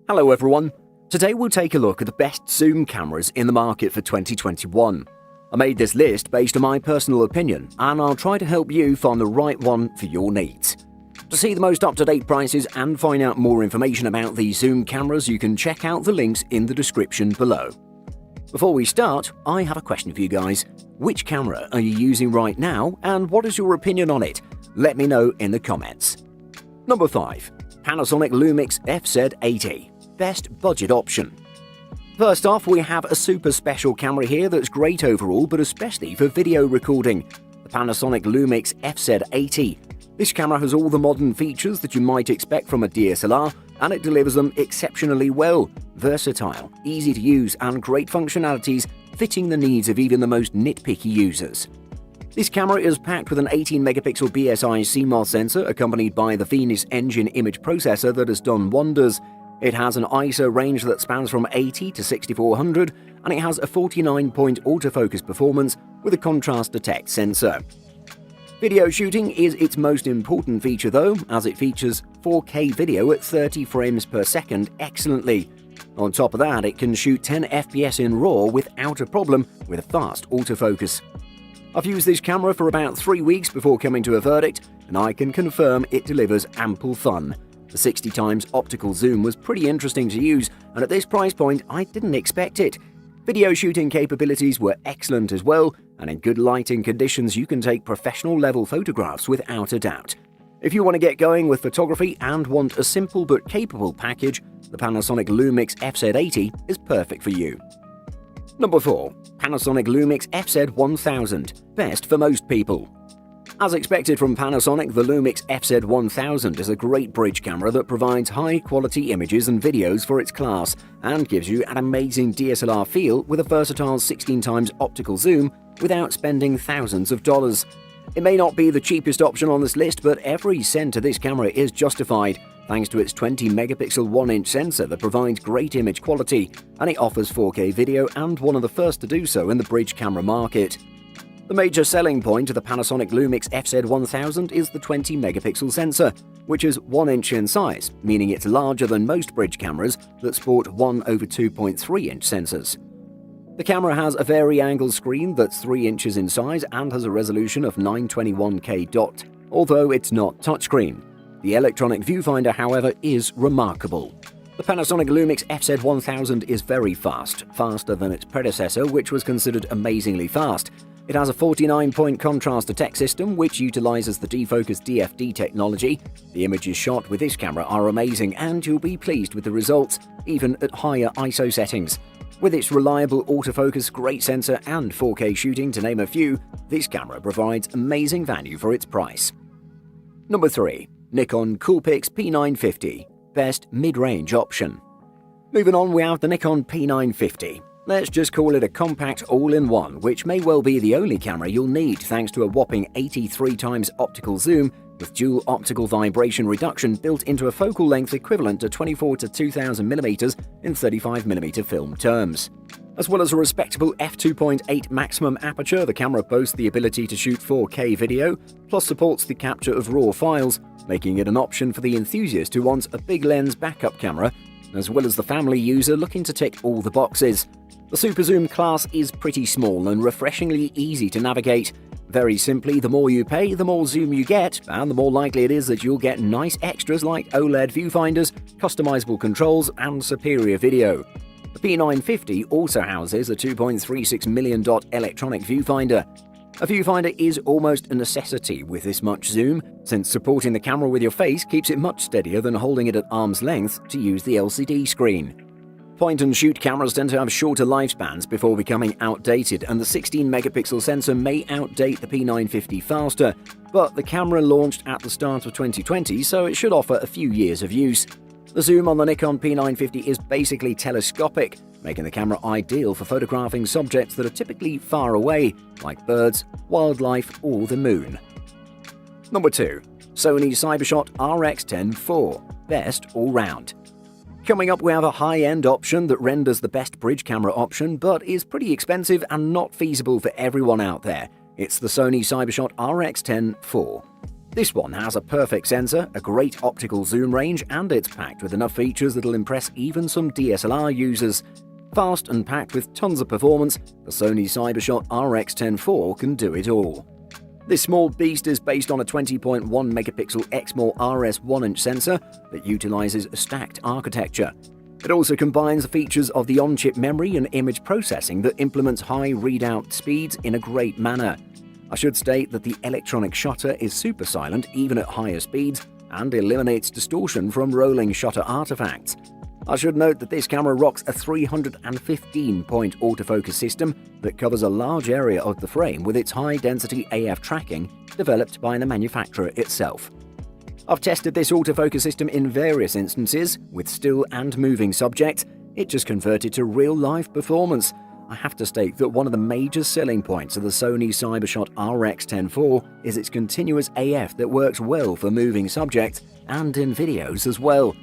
Hello everyone! Today we'll take a look at the best zoom cameras in the market for 2021. I made this list based on my personal opinion, and I'll try to help you find the right one for your needs. To see the most up-to-date prices and find out more information about these zoom cameras, you can check out the links in the description below. Before we start, I have a question for you guys. Which camera are you using right now, and what is your opinion on it? Let me know in the comments. Number 5. Panasonic Lumix FZ80. Best budget option. First off, we have a super special camera here that's great overall, but especially for video recording. The Panasonic Lumix FZ80. This camera has all the modern features that you might expect from a DSLR, and it delivers them exceptionally well. Versatile, easy to use, and great functionalities fitting the needs of even the most nitpicky users. This camera is packed with an 18-megapixel BSI CMOS sensor accompanied by the Venus Engine image processor that has done wonders. It has an ISO range that spans from 80 to 6400, and it has a 49-point autofocus performance with a contrast detect sensor. Video shooting is its most important feature though, as it features 4K video at 30 frames per second excellently. On top of that, it can shoot 10 FPS in RAW without a problem with a fast autofocus. I've used this camera for about 3 weeks before coming to a verdict, and I can confirm it delivers ample fun. The 60x optical zoom was pretty interesting to use, and at this price point I didn't expect it. Video shooting capabilities were excellent as well, and in good lighting conditions you can take professional level photographs without a doubt. If you want to get going with photography and want a simple but capable package, the Panasonic Lumix FZ80 is perfect for you. Number 4. Panasonic Lumix FZ1000. Best for most people. As expected from Panasonic, the Lumix FZ1000 is a great bridge camera that provides high-quality images and videos for its class and gives you an amazing DSLR feel with a versatile 16x optical zoom without spending thousands of dollars. It may not be the cheapest option on this list, but every cent of this camera is justified thanks to its 20-megapixel 1-inch sensor that provides great image quality, and it offers 4K video and one of the first to do so in the bridge camera market. The major selling point of the Panasonic Lumix FZ1000 is the 20-megapixel sensor, which is 1 inch in size, meaning it's larger than most bridge cameras that sport 1/2.3-inch sensors. The camera has a vari-angle screen that's 3 inches in size and has a resolution of 921K dot, although it's not touchscreen. The electronic viewfinder, however, is remarkable. The Panasonic Lumix FZ1000 is very fast, faster than its predecessor, which was considered amazingly fast. It has a 49-point contrast detect system, which utilizes the defocus DFD technology. The images shot with this camera are amazing, and you'll be pleased with the results, even at higher ISO settings. With its reliable autofocus, great sensor, and 4K shooting, to name a few, this camera provides amazing value for its price. Number 3. Nikon Coolpix P950. Best mid-range option. Moving on, we have the Nikon P950. Let's just call it a compact all-in-one, which may well be the only camera you'll need thanks to a whopping 83x optical zoom with dual optical vibration reduction built into a focal length equivalent to 24 to 2000mm in 35mm film terms. As well as a respectable f2.8 maximum aperture, the camera boasts the ability to shoot 4K video, plus supports the capture of RAW files, making it an option for the enthusiast who wants a big lens backup camera, as well as the family user looking to tick all the boxes. The Super Zoom class is pretty small and refreshingly easy to navigate. Very simply, the more you pay, the more zoom you get, and the more likely it is that you'll get nice extras like OLED viewfinders, customizable controls, and superior video. The P950 also houses a 2.36 million dot electronic viewfinder. A viewfinder is almost a necessity with this much zoom, since supporting the camera with your face keeps it much steadier than holding it at arm's length to use the LCD screen. Point-and-shoot cameras tend to have shorter lifespans before becoming outdated, and the 16-megapixel sensor may outdate the P950 faster, but the camera launched at the start of 2020, so it should offer a few years of use. The zoom on the Nikon P950 is basically telescopic, making the camera ideal for photographing subjects that are typically far away, like birds, wildlife, or the moon. Number 2. Sony CyberShot RX10 IV. Best all-round. Coming up, we have a high-end option that renders the best bridge camera option, but is pretty expensive and not feasible for everyone out there. It's the Sony CyberShot RX10 IV. This one has a perfect sensor, a great optical zoom range, and it's packed with enough features that'll impress even some DSLR users. Fast and packed with tons of performance, the Sony CyberShot RX10 can do it all. This small beast is based on a 20.1 megapixel Exmor RS 1-inch sensor that utilizes a stacked architecture. It also combines the features of the on-chip memory and image processing that implements high readout speeds in a great manner. I should state that the electronic shutter is super silent even at higher speeds and eliminates distortion from rolling shutter artifacts. I should note that this camera rocks a 315-point autofocus system that covers a large area of the frame with its high-density AF tracking developed by the manufacturer itself. I've tested this autofocus system in various instances with still and moving subjects. It just converted to real-life performance. I have to state that one of the major selling points of the Sony CyberShot RX10 is its continuous AF that works well for moving subjects and in videos as well.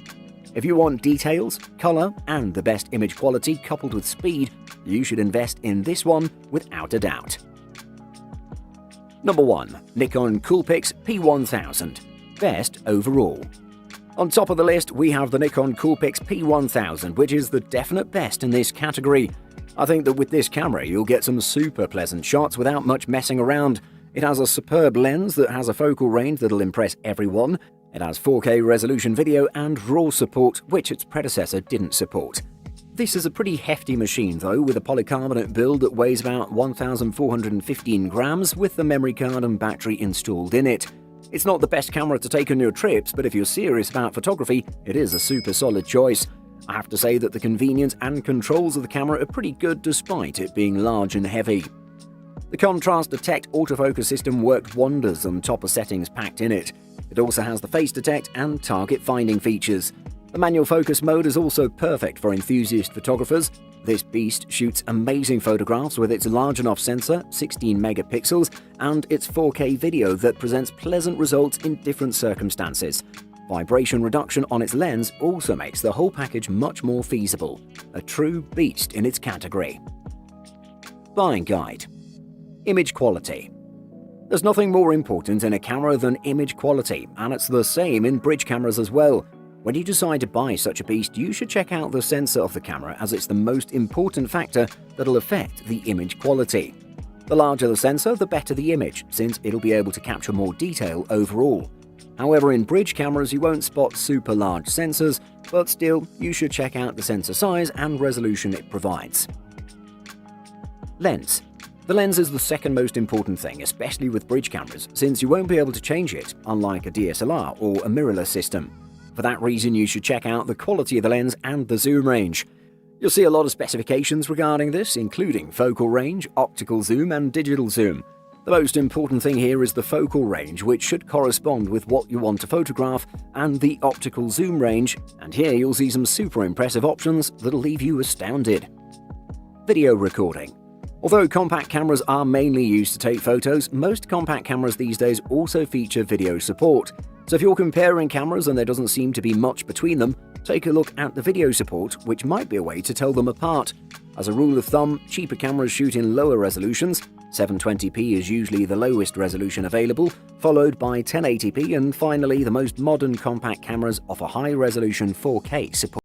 If you want details, color, and the best image quality coupled with speed, you should invest in this one without a doubt. Number 1. Nikon Coolpix P1000. Best overall. On top of the list, we have the Nikon Coolpix P1000, which is the definite best in this category. I think that with this camera, you'll get some super pleasant shots without much messing around. It has a superb lens that has a focal range that'll impress everyone. It has 4K resolution video and RAW support, which its predecessor didn't support. This is a pretty hefty machine though, with a polycarbonate build that weighs about 1,415 grams with the memory card and battery installed in it. It's not the best camera to take on your trips, but if you're serious about photography, it is a super solid choice. I have to say that the convenience and controls of the camera are pretty good despite it being large and heavy. The contrast detect autofocus system worked wonders on top of settings packed in it. It also has the face detect and target finding features. The manual focus mode is also perfect for enthusiast photographers. This beast shoots amazing photographs with its large enough sensor, 16 megapixels, and its 4K video that presents pleasant results in different circumstances. Vibration reduction on its lens also makes the whole package much more feasible. A true beast in its category. Buying guide. Image quality. There's nothing more important in a camera than image quality, and it's the same in bridge cameras as well. When you decide to buy such a beast, you should check out the sensor of the camera, as it's the most important factor that'll affect the image quality. The larger the sensor, the better the image, since it'll be able to capture more detail overall. However, in bridge cameras you won't spot super large sensors, but still, you should check out the sensor size and resolution it provides. Lens. The lens is the second most important thing, especially with bridge cameras, since you won't be able to change it, unlike a DSLR or a mirrorless system. For that reason, you should check out the quality of the lens and the zoom range. You'll see a lot of specifications regarding this, including focal range, optical zoom, and digital zoom. The most important thing here is the focal range, which should correspond with what you want to photograph, and the optical zoom range, and here you'll see some super impressive options that'll leave you astounded. Video recording. Although compact cameras are mainly used to take photos, most compact cameras these days also feature video support. So if you're comparing cameras and there doesn't seem to be much between them, take a look at the video support, which might be a way to tell them apart. As a rule of thumb, cheaper cameras shoot in lower resolutions. 720p is usually the lowest resolution available, followed by 1080p, and finally the most modern compact cameras offer high-resolution 4K support.